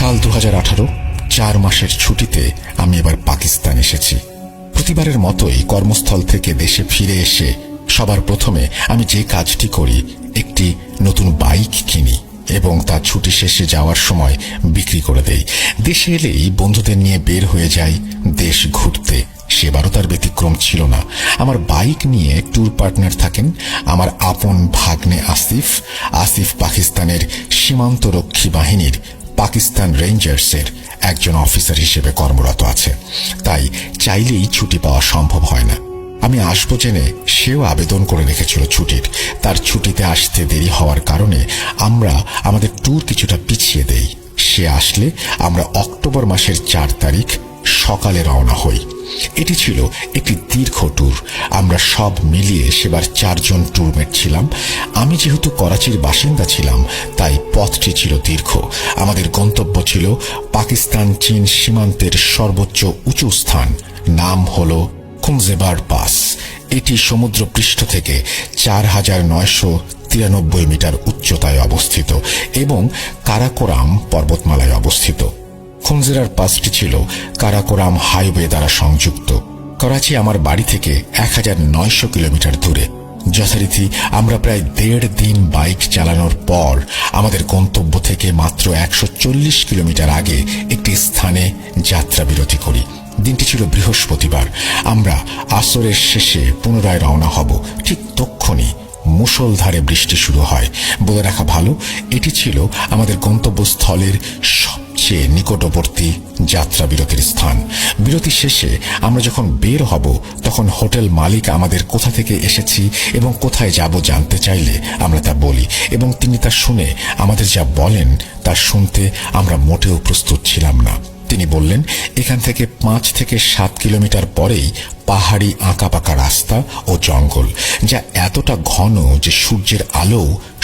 সাল 2018, 4 মাসের ছুটিতে আমি এবার পাকিস্তান এসেছি। প্রতিবারের মতোই কর্মস্থল থেকে দেশে ফিরে এসে সবার প্রথমে আমি যে কাজটি করি, একটি নতুন বাইক কিনি এবং তা ছুটি শেষে যাওয়ার সময় বিক্রি করে দেই। দেশে এলেই বন্ধুদের নিয়ে বের হয়ে যাই দেশ ঘুরতে। সেবারও তার ব্যতিক্রম ছিল না। আমার বাইক নিয়ে ট্যুর পার্টনার থাকেন আমার আপন ভাগ্নে আসিফ। আসিফ পাকিস্তানের সীমান্তরক্ষী বাহিনীর পাকিস্তান রেঞ্জার্সের একজন অফিসার হিসেবে কর্মরত আছে, তাই চাইলেই ছুটি পাওয়া সম্ভব হয় না। আমি আসবো জেনে সেও আবেদন করে রেখেছিল ছুটির। তার ছুটিতে আসতে দেরি হওয়ার কারণে আমরা আমাদের ট্যুর কিছুটা পিছিয়ে দেই। সে আসলে আমরা অক্টোবর মাসের 4 তারিখ সকালে রওনা হই। এটি ছিল একটি দীর্ঘ ট্যুর। আমরা সব মিলিয়ে সেবার 4 জন ট্যুরমেট ছিলাম। আমি যেহেতু করাচির বাসিন্দা ছিলাম, তাই পথটি ছিল দীর্ঘ। আমাদের গন্তব্য ছিল পাকিস্তান চীন সীমান্তের সর্বোচ্চ উঁচু স্থান, নাম হল খুনজেবার পাস। এটি সমুদ্র পৃষ্ঠ থেকে 4993 মিটার উচ্চতায় অবস্থিত এবং কারাকোরাম পর্বতমালায় অবস্থিত। খুনজেরার পাসটি ছিল কারাকোরাম হাইওয়ে দ্বারা সংযুক্ত। করাচি আমার বাড়ি থেকে 1900 কিলোমিটার দূরে। যথারীতি আমরা প্রায় 1.5 দিন বাইক চালানোর পর আমাদের গন্তব্য থেকে মাত্র 140 কিলোমিটার আগে একটি স্থানে যাত্রা বিরতি করি। দিনটি ছিল বৃহস্পতিবার। আমরা আসরের শেষে পুনরায় রওনা হব। ঠিক তক্ষুনি মুষলধারে বৃষ্টি শুরু হয়। বলে রাখা ভালো, এটি ছিল আমাদের গন্তব্যস্থলের সবচেয়ে নিকটবর্তী যাত্রা বিরতির স্থান। বিরতি শেষে আমরা যখন বের হব, তখন হোটেল মালিক আমাদের কোথা থেকে এসেছি এবং কোথায় যাব জানতে চাইলে আমরা তা বলি এবং তিনি তা শুনে আমাদের যা বলেন তা শুনতে আমরা মোটেও প্রস্তুত ছিলাম না। তিনি বললেন, এখান থেকে 5 থেকে 7 কিলোমিটার পরেই পাহাড়ি আঁকাপাকা রাস্তা ও জঙ্গল, যা এতটা ঘন যে সূর্যের আলো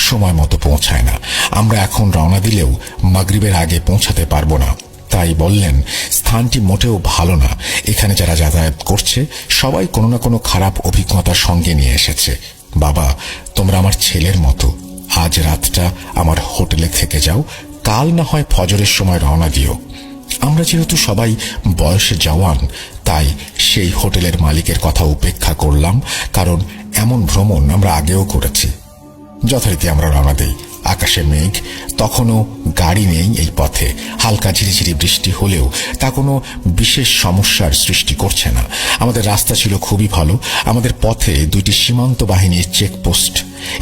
সময় মতো পৌঁছায় না। আমরা এখন রওনা দিলেও মাগরিবের আগে পৌঁছাতে পারবো না। তাই বললেন, স্থানটি মোটেও ভালো না। এখানে যারা যাতায়াত করছে সবাই কোনো না কোনো খারাপ অভিজ্ঞতার সঙ্গে নিয়ে এসেছে। বাবা, তোমরা আমার ছেলের মতো। আজ রাতটা আমার হোটেলে থেকে যাও, কাল না হয় ফজরের সময় রওনা দিও। আমরা যেহেতু সবাই বয়সে জওয়ান, তাই সেই হোটেলের মালিকের কথা উপেক্ষা করলাম, কারণ এমন ভ্রমণ আমরা আগেও করেছি। যথারীতি আমরা রওনা দেই। আকাশে মেঘ, তখনও গাড়ি নেই এই পথে। হালকা ঝিরিঝিরি বৃষ্টি হলেও তা কোনো বিশেষ সমস্যার সৃষ্টি করছে না। আমাদের রাস্তা ছিল খুবই ভালো। আমাদের পথে 2টি সীমান্ত বাহিনীর চেকপোস্ট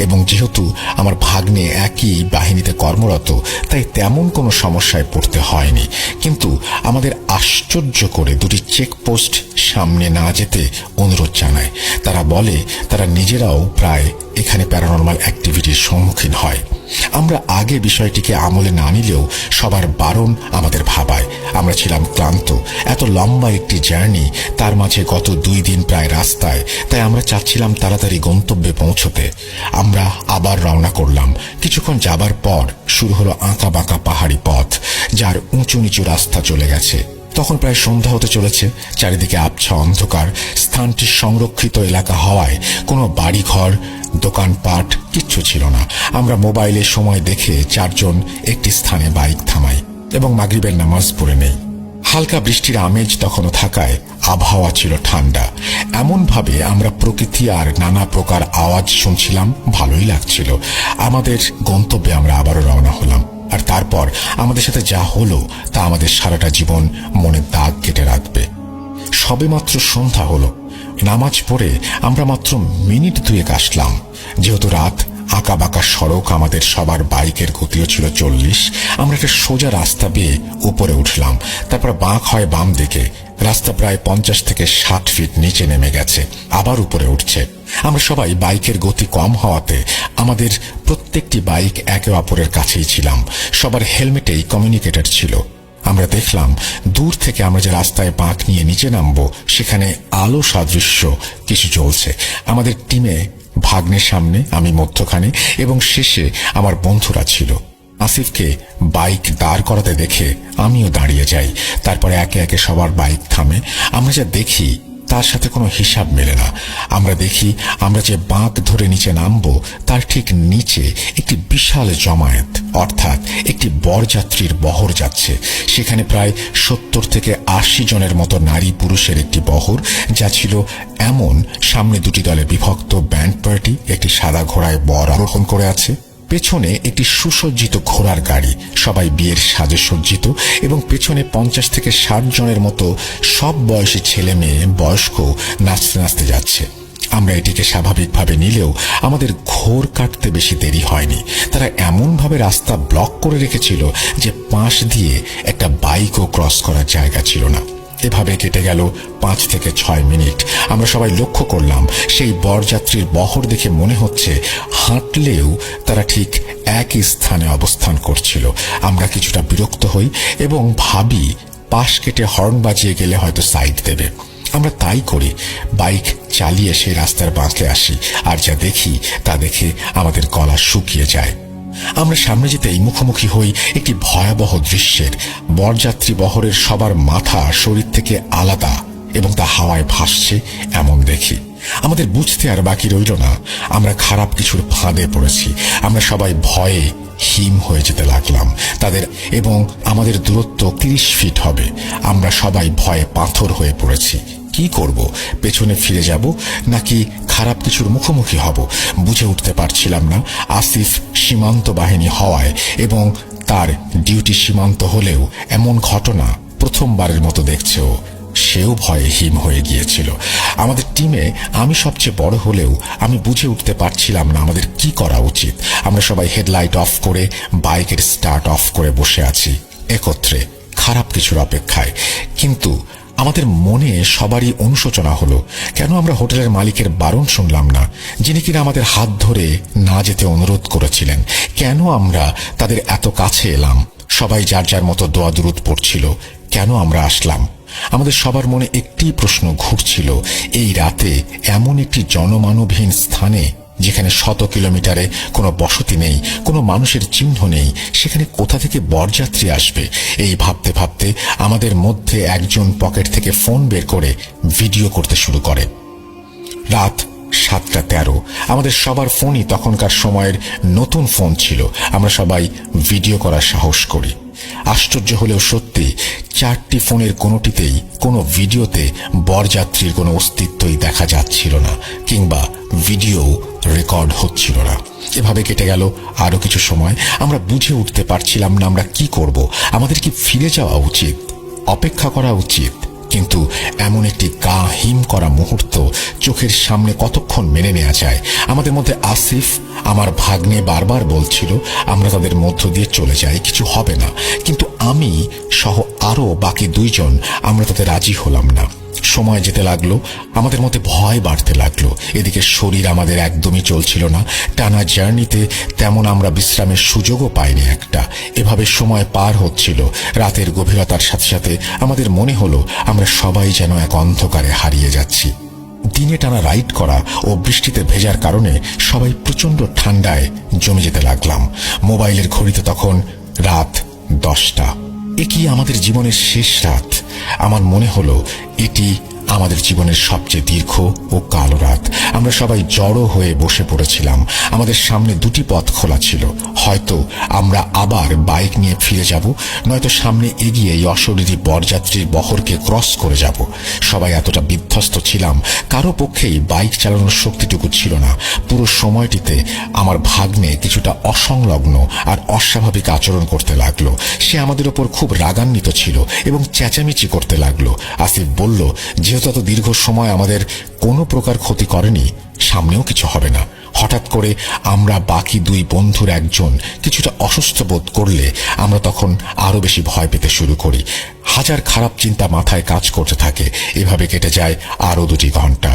এবং যেহেতু আমার ভাগ্নে একই বাহিনীতে কর্মরত, তাই তেমন কোনো সমস্যায় পড়তে হয়নি। কিন্তু আমাদের আশ্চর্য করে 2টি চেকপোস্ট সামনে না যেতে অনুরোধ জানায়। তারা বলে তারা নিজেরাও প্রায় এখানে প্যারানরমাল অ্যাক্টিভিটির সম্মুখীন হয়। আমরা আগে বিষয়টিকে আমলে না নিলেও সবার বারণ আমাদের ভাবায়। আমরা ছিলাম ক্লান্ত। এত লম্বা একটি জার্নি, তার মাঝে গত 2 দিন প্রায় রাস্তায়, তাই আমরা চাচ্ছিলাম তাড়াতাড়ি গন্তব্যে পৌঁছতে। আমরা আবার রওনা করলাম। কিছুক্ষণ যাবার পর শুরু হলো আঁকা বাঁকা পাহাড়ি পথ, যার উঁচু নিচু রাস্তা চলে গেছে। তখন প্রায় সন্ধ্যা হতে চলেছে। চারিদিকে আবছা অন্ধকার। স্থানটি সংরক্ষিত এলাকা হওয়ায় কোনো বাড়িঘর, দোকানপাট কিচ্ছু ছিল না। আমরা মোবাইলে সময় দেখে 4 জন একটি স্থানে বাইক থামাই এবং মাগরিবের নামাজ পড়ে নেই। হালকা বৃষ্টির আমেজ তখনও থাকায় আবহাওয়া ছিল ঠান্ডা। এমনভাবে আমরা প্রকৃতি আর নানা প্রকার আওয়াজ শুনছিলাম, ভালোই লাগছিল। আমাদের গন্তব্যে আমরা আবারও রওনা হলাম। আর তারপর আমাদের সাথে যা হলো তা আমাদের সারাটা জীবন মনে দাগ কেটে রাখবে। সবেমাত্র সন্ধ্যা হলো। নামাজ পড়ে আমরা মাত্র মিনিট 2 আসলাম। যেহেতু রাত, আঁকা বাঁকা সড়ক, আমাদের সবার বাইকের গতিও ছিল 40। আমরা একটা সোজা রাস্তা বেয়ে উপরে উঠলাম। তারপর বাঁক হয় বাম দিকে। রাস্তা প্রায় 50 থেকে 60 ফিট নিচে নেমে গেছে, আবার উপরে উঠছে। আমরা সবাই বাইকের গতি কম হওয়াতে আমাদের প্রত্যেকটি বাইক একে অপরের কাছেই ছিলাম। সবার হেলমেটেই কমিউনিকেটর ছিল। আমরা দেখলাম দূর থেকে আমরা যে রাস্তায় বাঁক নিয়ে নিচে নামবো, সেখানে আলো সাদৃশ্য কিছু জ্বলছে। আমাদের টিমে ভাগ্নের সামনে, আমি মধ্যখানে এবং শেষে আমার বন্ধুরা ছিল। আসিফকে বাইক দাঁড় করাতে দেখে আমিও দাঁড়িয়ে যাই। তারপরে একে একে সবার বাইক থামে। আমরা যা দেখি তার সাথে কোনো হিসাব মেলে না। আমরা দেখি আমরা যে বাঁক ধরে নিচে নামবো তার ঠিক নিচে একটি বিশাল জমায়েত, অর্থাৎ একটি বরযাত্রীর বহর যাচ্ছে। সেখানে প্রায় 70 থেকে 80 জনের মতো নারী পুরুষের একটি বহর, যা ছিল এমন সামনে দুটি দলে বিভক্ত ব্যান্ড পার্টি একটি সাদা ঘোড়ায় বর আরোহণ করে আছে, পেছনে একটি সুসজ্জিত ঘোড়ার গাড়ি, সবাই বিয়ের সাজে সজ্জিত, এবং পেছনে 50 থেকে 60 জনের মতো সব বয়সী ছেলে মেয়ে বয়স্ক নাচতে নাচতে যাচ্ছে। আমরা এটিকে স্বাভাবিকভাবে নিলেও আমাদের ঘোর কাটতে বেশি দেরি হয়নি। তারা এমনভাবে রাস্তা ব্লক করে রেখেছিল যে পাশ দিয়ে একটা বাইকও ক্রস করার জায়গা ছিল না। এভাবে কেটে গেল 5 থেকে 6 মিনিট। আমরা সবাই লক্ষ্য করলাম সেই বরযাত্রীর বহর দেখে মনে হচ্ছে হাঁটলেও তারা ঠিক একই স্থানে অবস্থান করছিল। আমরা কিছুটা বিরক্ত হই এবং ভাবি পাশ কেটে হর্ন বাজিয়ে গেলে হয়তো সাইড দেবে। আমরা তাই করি, বাইক চালিয়ে সেই রাস্তার বাঁকে আসি, আর যা দেখি তা দেখে আমাদের গলা শুকিয়ে যায়। আমরা সামনে যেতেই মুখোমুখি হই একটি ভয়াবহ দৃশ্যের। বরযাত্রী বহরের সবার মাথা শরীর থেকে আলাদা এবং তা হাওয়ায় ভাসছে এমন দেখি। আমাদের বুঝতে আর বাকি রইল না, আমরা খারাপ কিছুর ফাঁদে পড়েছি। আমরা সবাই ভয়ে হিম হয়ে যেতে লাগলাম তাদের, এবং আমাদের দূরত্ব 30 ফিট হবে। আমরা সবাই ভয়ে পাথর হয়ে পড়েছি। কি করব? পেছনে ফিরে যাব নাকি খারাপ কিছুর মুখোমুখি হব বুঝে উঠতে পারছিলাম না। আসিফ সীমান্ত বাহিনী হওয়ায় এবং তার ডিউটি সীমান্ত হলেও এমন ঘটনা প্রথমবারের মতো দেখছেও, সেও ভয়ে হিম হয়ে গিয়েছিল। আমাদের টিমে আমি সবচেয়ে বড় হলেও আমি বুঝে উঠতে পারছিলাম না আমাদের কি করা উচিত। আমরা সবাই হেডলাইট অফ করে বাইকের স্টার্ট অফ করে বসে আছি একত্রে, খারাপ কিছুর অপেক্ষায়। কিন্তু আমাদের মনে সবারই অনুশোচনা হলো, কেন আমরা হোটেলের মালিকের বারণ শুনলাম না, যিনি কিনা আমাদের হাত ধরে না যেতে অনুরোধ করেছিলেন? কেন আমরা তাদের এত কাছে এলাম? সবাই যার যার মতো দোয়া দুরুদ পড়ছিল, কেন আমরা আসলাম? আমাদের সবার মনে একটি প্রশ্ন ঘুরছিল, এই রাতে এমন একটি জনমানবহীন স্থানে যেখানে 100 কিলোমিটারে কোনো বসতি নেই, কোনো মানুষের চিহ্ন নেই, সেখানে কোথা থেকে বরযাত্রী আসবে? এই ভাবতে ভাবতে আমাদের মধ্যে একজন পকেট থেকে ফোন বের করে ভিডিও করতে শুরু করে। রাত 7:13। আমাদের সবার ফোনই তখনকার সময়ের নতুন ফোন ছিল। আমরা সবাই ভিডিও করার সাহস করি। আশ্চর্য হলেও সত্যি, 4টি ফোনের কোনোটিতেই কোনো ভিডিওতে বরযাত্রীর কোনো অস্তিত্বই দেখা যাচ্ছিল না, কিংবা ভিডিও রেকর্ড হচ্ছিল না। এভাবে কেটে গেল আরো কিছু সময়। আমরা বুঝে উঠতে পারছিলাম না আমরা কি করব। আমাদের কি ফিরে যাওয়া উচিত, অপেক্ষা করা উচিত? কিন্তু এমন একটি গা হিম করা মুহূর্ত চোখের সামনে কতক্ষণ মেনে নেওয়া যায়? আমাদের মধ্যে আসিফ, আমার ভাগ্নে, বারবার বলছিল আমরা তাদের মধ্য দিয়ে চলে যাই, কিছু হবে না। কিন্তু আমি সহ আরো বাকি 2 জন আমরা তাতে রাজি হলাম না। সময় যেতে লাগলো, আমাদের মধ্যে ভয় বাড়তে লাগলো। এদিকে শরীর আমাদের একদমই চলছিল না। টানা জার্নিতে তেমন আমরা বিশ্রামের সুযোগও পাইনি একটা। এভাবে সময় পার হচ্ছিল। রাতের গভীরতার সাথে সাথে আমাদের মনে হলো আমরা সবাই যেন এক অন্ধকারে হারিয়ে যাচ্ছি। দিনে টানা রাইড করা ও বৃষ্টিতে ভেজার কারণে সবাই প্রচন্ড ঠান্ডায় জমে যেতে লাগলাম। মোবাইলের ঘড়িতে তখন রাত 10টা। এ কি আমাদের জীবনের শেষ রাত? আমার মনে হলো এটি আমাদের জীবনের সবচেয়ে দীর্ঘ ও কালো রাত। আমরা সবাই জড়ো হয়ে বসে পড়েছিলাম। আমাদের সামনে 2টি পথ খোলা ছিল। হয়তো আমরা আবার বাইক নিয়ে ফিরে যাব, নয়তো সামনে এগিয়ে এই অশরীরী বরযাত্রীর বহরকে ক্রস করে যাব। সবাই এতটা বিধ্বস্ত ছিলাম, কারো পক্ষেই বাইক চালানোর শক্তিটুকু ছিল না। পুরো সময়টিতে আমার ভাগ্নে কিছুটা অসংলগ্ন আর অস্বাভাবিক আচরণ করতে লাগলো। সে আমাদের ওপর খুব রাগান্বিত ছিল এবং চেঁচামেচি করতে লাগলো। আসিফ বলল, যেহেতু এত দীর্ঘ সময় আমাদের কোনো প্রকার ক্ষতি করেনি, সামনেও কিছু হবে না। হঠাৎ করে আমরা বাকি 2 বন্ধুর একজন কিছুটা অসুস্থ বোধ করলে আমরা তখন আরো বেশি ভয় পেতে শুরু করি। হাজার খারাপ চিন্তা মাথায় কাজ করতে থাকে। এভাবে কেটে যায় আরো 2টি ঘন্টা।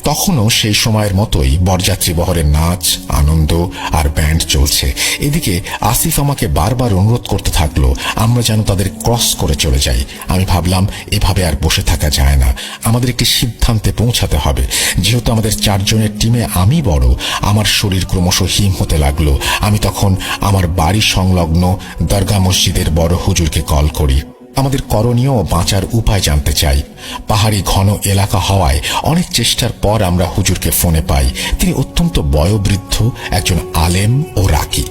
তখনও সেই সময়ের মতোই বরযাত্রী বহরের নাচ, আনন্দ আর ব্যান্ড চলছে। এদিকে আসিফ আমাকে বারবার অনুরোধ করতে থাকলো আমরা যেন তাদের ক্রস করে চলে যাই। আমি ভাবলাম এভাবে আর বসে থাকা যায় না, আমাদের একটি সিদ্ধান্তে পৌঁছাতে হবে। যেহেতু আমাদের 4 জনের টিমে আমি বড়, আমার শরীর ক্রমশ হিম হতে লাগলো। আমি তখন আমার বাড়ি সংলগ্ন দরগা মসজিদের বড় হুজুরকে কল করি। আমাদের করণীয় ও বাঁচার উপায় জানতে চাই। পাহাড়ি ঘন এলাকা হওয়ায় অনেক চেষ্টার পর আমরা হুজুরকে ফোনে পাই। তিনি অত্যন্ত বয়োবৃদ্ধ একজন আলেম ও রাকি।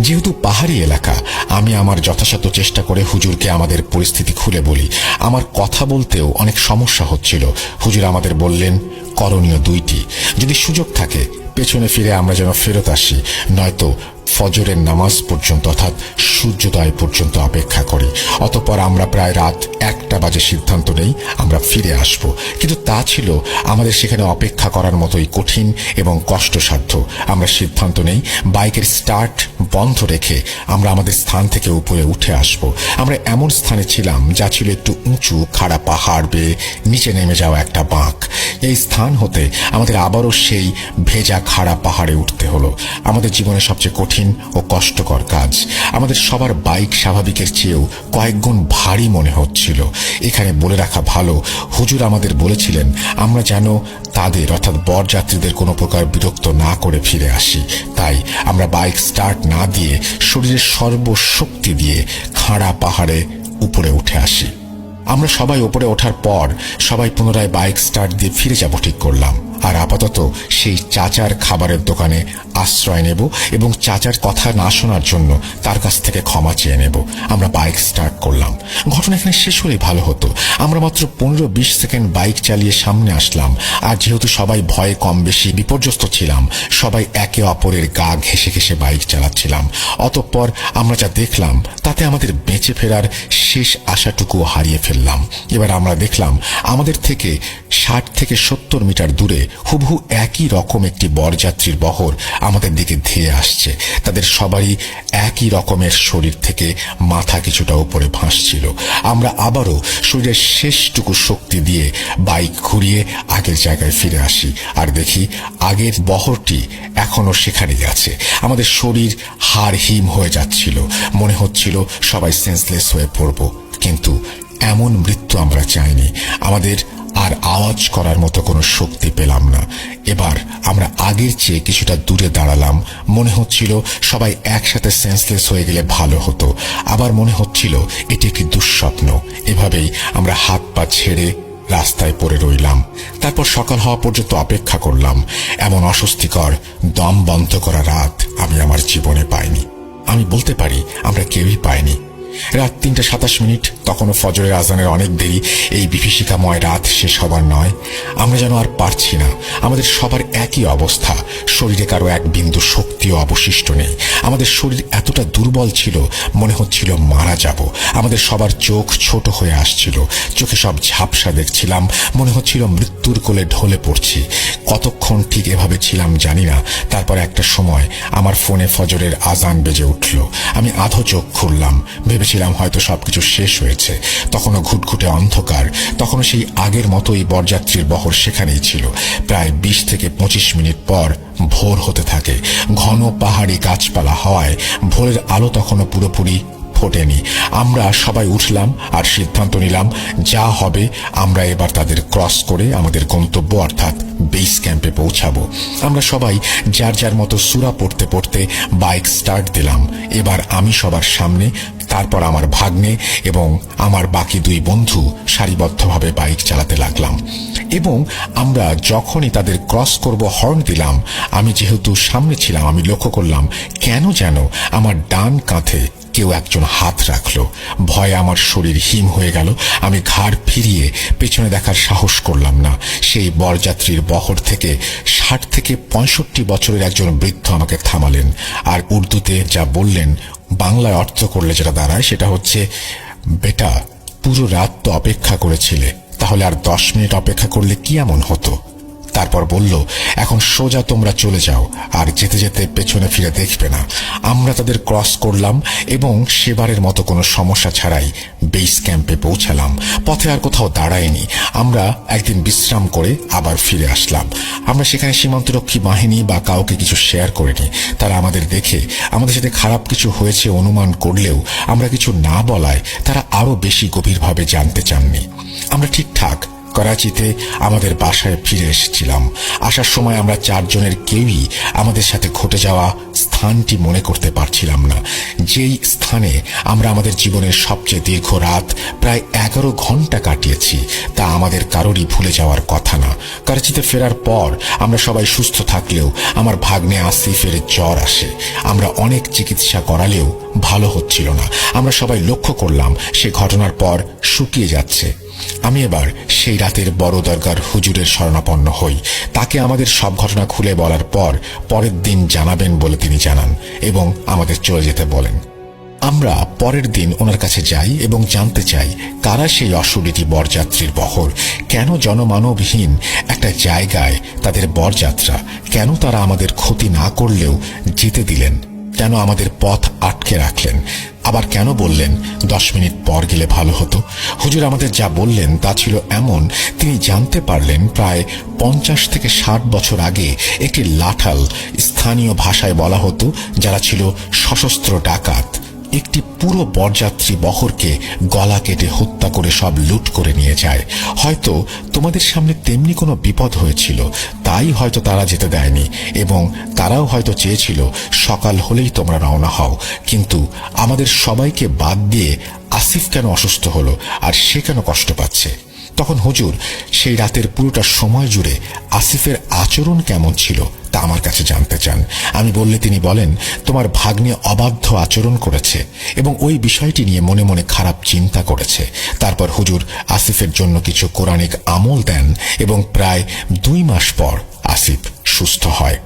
যেহেতু পাহাড়ি এলাকা, আমি আমার যথাসাধ্য চেষ্টা করে হুজুরকে আমাদের পরিস্থিতি খুলে বলি। আমার কথা বলতেও অনেক সমস্যা হচ্ছিল। হুজুর আমাদের বললেন, করণীয় দুইটি। যদি সুযোগ থাকে পেছনে ফিরে আমরা যেন ফেরত আসি, নয়তো ফজরের নামাজ পর্যন্ত অর্থাৎ সূর্যোদয় পর্যন্ত অপেক্ষা করি। অতঃপর আমরা প্রায় রাত 1টা বাজে সিদ্ধান্ত নেই আমরা ফিরে আসব। কিন্তু তা ছিল আমাদের সেখানে অপেক্ষা করার মতোই কঠিন এবং কষ্টসাধ্য। আমরা সিদ্ধান্ত নেই বাইকের স্টার্ট বন্ধ রেখে আমরা আমাদের স্থান থেকে উপরে উঠে আসব। আমরা এমন স্থানে ছিলাম যা ছিল একটু উঁচু খাড়া পাহাড় বেয়ে নিচে নেমে যাওয়া একটা বাঁক। এই স্থান হতে আমাদের আবারও সেই ভেজা খাড়া পাহাড়ে উঠতে হলো। আমাদের জীবনের সবচেয়ে কঠিন ও কষ্টকর কাজ। আমাদের সবার বাইক স্বাভাবিকের চেয়েও কয়েক গুণ ভারী মনে হচ্ছিল। এখানে বলে রাখা ভালো, হুজুর আমাদের বলেছিলেন আমরা যেন তাদের অর্থাৎ বরযাত্রীদের কোনো প্রকার বিরক্ত না করে ফিরে আসি। তাই আমরা বাইক স্টার্ট না দিয়ে শরীরের সর্বশক্তি দিয়ে খাড়া পাহাড়ে উপরে উঠে আসি। আমরা সবাই উপরে ওঠার পর সবাই পুনরায় বাইক স্টার্ট দিয়ে ফিরে যাব ঠিক করলাম। আর আপাতত সেই চাচার খাবারের দোকানে আশ্রয় নেব এবং চাচার কথা না শোনার জন্য তার কাছ থেকে ক্ষমা চেয়ে নেব। আমরা বাইক স্টার্ট করলাম। ঘটনা এখানে শেষ হলেই ভালো হতো। আমরা মাত্র 15-20 সেকেন্ড বাইক চালিয়ে সামনে আসলাম। আর যেহেতু সবাই ভয়ে কম বেশি বিপর্যস্ত ছিলাম, সবাই একে অপরের গা ঘেঁষে ঘেঁষে বাইক চালাচ্ছিলাম। অতঃপর আমরা যা দেখলাম তাতে আমাদের বেঁচে ফেরার শেষ আশাটুকু হারিয়ে ফেললাম। এবার আমরা দেখলাম আমাদের থেকে 60 থেকে 70 মিটার দূরে হুবহু একই রকম একটি বরযাত্রীর বহর আমাদের দিকে ধেয়ে আসছে। তাদের সবারই একই রকমের শরীর থেকে মাথা কিছুটা উপরে ভাসছিল। আমরা আবারও শরীরের শেষটুকু শক্তি দিয়ে বাইক ঘুরিয়ে আগের জায়গায় ফিরে আসি আর দেখি আগের বহরটি এখনো সেখানেই আছে। আমাদের শরীর হাড় হিম হয়ে যাচ্ছিল। মনে হচ্ছিল সবাই সেন্সলেস হয়ে পড়ব। কিন্তু এমন মৃত্যু আমরা চাইনি। আমাদের আর আওয়াজ করার মতো কোনো শক্তি পেলাম না। এবার আমরা আগের চেয়ে কিছুটা দূরে দাঁড়ালাম। মনে হচ্ছিল সবাই একসাথে সেন্সলেস হয়ে গেলে ভালো হতো। আবার মনে হচ্ছিল এটি একটি দুঃস্বপ্ন। এভাবেই আমরা হাত পা ছেড়ে রাস্তায় পড়ে রইলাম। তারপর সকাল হওয়া পর্যন্ত অপেক্ষা করলাম। এমন অস্বস্তিকর দম বন্ধ করা রাত আমি আমার জীবনে পাইনি। আমি বলতে পারি আমরা কেউই পাইনি। রাত 3:27, তখনও ফজরের আজানের অনেক দেরি। এই বিভীষিকাময় রাত শেষ হবার নয়। আমরা যেন আর পারছি না। আমাদের সবার একই অবস্থা। শরীরে কারো এক বিন্দু শক্তিও অবশিষ্ট নেই। আমাদের শরীর এতটা দুর্বল ছিল মনে হচ্ছিল মারা যাব। আমাদের সবার চোখ ছোট হয়ে আসছিল। চোখে সব ঝাপসা দেখছিলাম। মনে হচ্ছিল মৃত্যুর কোলে ঢলে পড়ছি। কতক্ষণ ঠিক এভাবে ছিলাম জানি না। তারপর একটা সময় আমার ফোনে ফজরের আজান বেজে উঠল। আমি আধো চোখ খুললাম। ভেবেছিলাম হয়তো সবকিছু শেষ হয়েছে। তখনও ঘুটঘুটে অন্ধকার। তখনও সেই আগের মতোই বরযাত্রীর বহর সেখানেই ছিল। প্রায় 20 থেকে 25 মিনিট পর ভোর হতে থাকে। ঘন পাহাড়ি গাছপালা হওয়ায় ভোরের আলো তখনও পুরোপুরি ফোটেনি। আমরা সবাই উঠলাম আর সিদ্ধান্ত নিলাম যা হবে আমরা এবার তাদের ক্রস করে আমাদের গন্তব্য অর্থাৎ বেস ক্যাম্পে পৌঁছাবো। আমরা সবাই যার যার মতো সূরা পড়তে পড়তে বাইক স্টার্ট দিলাম। এবার আমি সবার সামনে, তারপর আমার ভাগ্নে এবং আমার বাকি 2 বন্ধু সারিবদ্ধভাবে বাইক চালাতে লাগলাম। এবং আমরা যখনই তাদের ক্রস করব হর্ন দিলাম। আমি যেহেতু সামনে ছিলাম আমি লক্ষ্য করলাম কেন যেন আমার ডান কাঁধে কেউ একজন হাত রাখলো। ভয়ে আমার শরীর হিম হয়ে গেল। আমি ঘাড় ফিরিয়ে পেছনে দেখার সাহস করলাম না। সেই বরযাত্রীর বহর থেকে 60 থেকে 65 বছরের একজন বৃদ্ধ আমাকে থামালেন আর উর্দুতে যা বললেন বাংলায় অর্থ করলে যেটা দাঁড়ায় সেটা হচ্ছে, বেটা পুরো রাত তো অপেক্ষা করেছিলে, তাহলে আর 10 মিনিট অপেক্ষা করলে কি এমন হতো। তারপর বলল, এখন সোজা তোমরা চলে যাও আর যেতে যেতে পেছনে ফিরে দেখবে না। আমরা তাদের ক্রস করলাম এবং সেবারের মতো কোনো সমস্যা ছাড়াই বেস ক্যাম্পে পৌঁছালাম। পথে আর কোথাও দাঁড়াইনি। আমরা একদিন বিশ্রাম করে আবার ফিরে আসলাম। আমরা সেখানে সীমান্তরক্ষী বাহিনী বা কাউকে কিছু শেয়ার করিনি। তারা আমাদের দেখে আমাদের সাথে খারাপ কিছু হয়েছে অনুমান করলেও আমরা কিছু না বলায় তারা আরো বেশি গভীরভাবে জানতে চাননি। আমরা ঠিকঠাক করাচিতে আমাদের বাসায় ফিরে এসেছিলাম। আসার সময় আমরা চারজনের কেউই আমাদের সাথে ঘটে যাওয়া স্থানটি মনে করতে পারছিলাম না, যেই স্থানে আমরা আমাদের জীবনের সবচেয়ে দীর্ঘ রাত প্রায় 11 ঘন্টা কাটিয়েছি তা আমাদের কারোরই ভুলে যাওয়ার কথা না। করাচিতে ফেরার পর আমরা সবাই সুস্থ থাকলেও আমার ভাগ্নে আসিফের জ্বর আসে। আমরা অনেক চিকিৎসা করালেও ভালো হচ্ছিল না। আমরা সবাই লক্ষ্য করলাম সে ঘটনার পর শুকিয়ে যাচ্ছে। আমি এবার সেই রাতের বড় দরগার হুজুরের শরণাপন্ন হই। তাকে আমাদের সব ঘটনা খুলে বলার পর পরের দিন জানাবেন বলে তিনি জানান এবং আমাদের চলে যেতে বলেন। আমরা পরের দিন ওনার কাছে যাই এবং জানতে চাই কারা সেই অশরীরী বরযাত্রীর বহর, কেন জনমানবহীন একটা জায়গায় তাদের বরযাত্রা, কেন তারা আমাদের ক্ষতি না করলেও যেতে দিলেন, কেন আমাদের পথ আটকে রাখলেন, আবার কেন বললেন 10 মিনিট পর গেলে ভালো হতো। হুজুর আমাদের যা বললেন তা ছিল এমন, তিনি জানতে পারলেন প্রায় 50 থেকে 60 বছর আগে একটি লাঠাল, স্থানীয় ভাষায় বলা হতো, যারা ছিল সশস্ত্র ডাকাত, একটি পুরো বরযাত্রী বহরকে গলা কেটে হত্যা করে সব লুট করে নিয়ে যায়। হয়তো তোমাদের সামনে তেমনি কোনো বিপদ হয়েছিল, তাই হয়তো তারা যেতে দেয়নি, এবং তারাও হয়তো চেয়েছিল সকাল হলেই তোমরা রওনা হও। কিন্তু আমাদের সবাইকে বাদ দিয়ে আসিফ কেন অসুস্থ হলো, আর সে কেন কষ্ট পাচ্ছে? তখন হুজুর সেই রাতের পুরোটা সময় জুড়ে আসিফের আচরণ কেমন ছিল তা আমার কাছে জানতে চান। আমি বললে তিনি বলেন, তোমার ভাগ্নে অবাধ্য আচরণ করেছে এবং ওই বিষয়টি নিয়ে মনে মনে খারাপ চিন্তা করেছে। তারপর হুজুর আসিফের জন্য কিছু কোরআনিক আমল দেন এবং প্রায় 2 মাস পর আসিফ সুস্থ হয়।